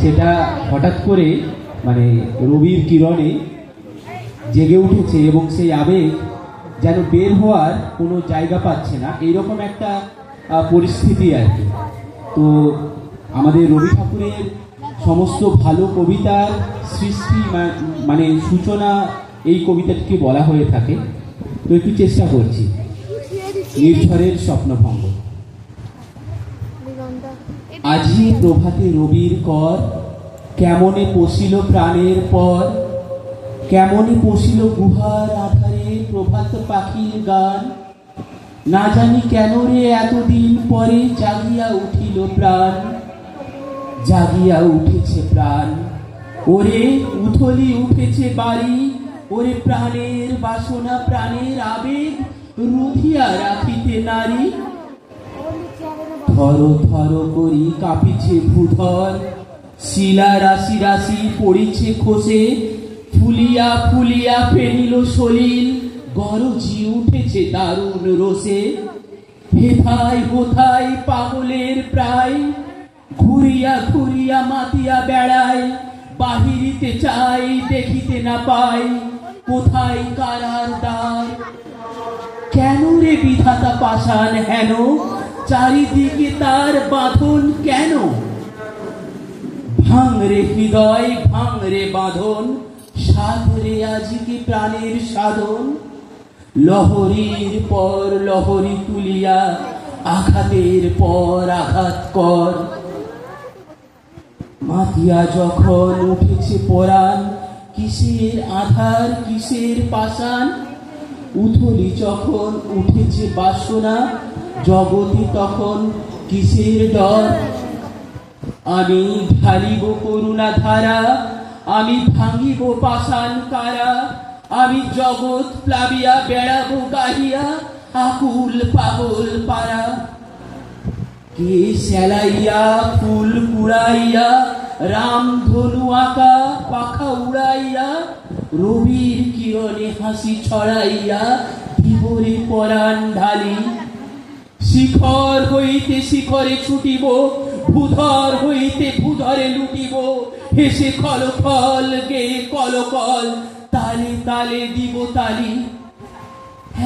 সেটা হঠাৎ করে মানে রবির কিরণে জেগে উঠেছে এবং সেই আবেগ যেন বের হওয়ার কোনো জায়গা পাচ্ছে না, এইরকম একটা পরিস্থিতি আর কি। তো আমাদের রবি ঠাকুরের সমস্ত ভালো কবিতার সৃষ্টি মানে সূচনা এই কবিতাটিকে বলা হয়ে থাকে। তো একটু চেষ্টা করছি। নির্ঝরের স্বপ্নভঙ্গ। আজি প্রভাতে রবির কর, কেমনে পশিল প্রাণের পর, কেমনে পশিল গুহার আধারে প্রভাত পাখির গান। না জানি কেন রে এতদিন পরে জাগিয়া উঠিল প্রাণ, জাগিয়া উঠেছে প্রাণ। ওরে উথলি উঠেছে বাড়ি, ওরে প্রাণের বাসনা প্রাণের আবেগ রুধিয়া রাখিতে নারী। থর থর করি কাঁপিছে ভূধর, শিলা রাশি রাশি পড়িছে খসে, ফুলিয়া ফুলিয়া ফেনিল সলিল, গরজি উঠেছে দারুণ রোষে। হেথায় হোথায় পাগলের প্রায়, ঘুরিয়া ঘুরিয়া মাতিয়া বেড়ায়, বাহিরিতে চাই দেখিতে না পাই, কোথায় কারার দ্বার। কেন রে বিধাতা পাষাণ হেন, চারিদিকে তার বাঁধন কেন। ভাঙরে হৃদয় ভাঙরে বাঁধন, সাধরে আজকে প্রাণের সাধন। লহরীর পর লহরী তুলিয়া, আঘাতের পর আঘাত কর। মাতিয়া যখন উঠেছে পরাণ, কিসের আধার কিসের পাষাণ। উথলি যখন উঠেছে বাসনা, জগতে তখন কিসের ডর। আমি ঢালিব করুণা ধারা, আমি ভাঙিব পাষাণ কারা। আমি জগৎ প্লাবিয়া বেড়াবো গাহিয়া, আকুল পাগল পারা। কে সেলাইয়া ফুল কুড়াইয়া, রাম ধনু আঁকা পাখা উড়াইয়া, রবির কিরণে হাসি ছড়াইয়া বিবরে পরাণ ঢালি। শিখর হইতে শিখরে ছুটিব, ভূধর হইতে ভূধরে লুটিব। হেসে খল খল গে কল কল, তালে তালে দিব তালি।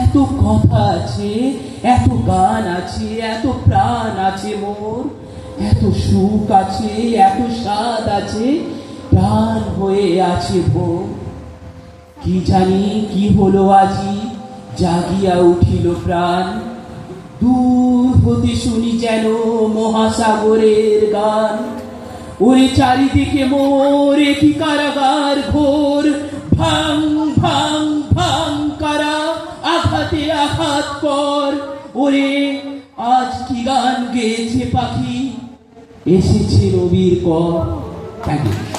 এত কথা আছে, এত গান আছে, এত প্রাণ আছে মোর, এত সুখ আছে, এত স্বাদ আছে, প্রাণ হয়ে আছে ভোর। কি জানি কি হলো আজি, জাগিয়া উঠিল প্রাণ। দূর হতে শুনি যেন মহাসাগরের গান। ওরে চারিদিকে মোর কি কারাগার ঘোর, ভাং ভাং ভাং কারা, আঘাতে আঘাত কর। ওরে আজ কি গান গেয়েছে পাখি, এসেছে রবির কর। Thank you.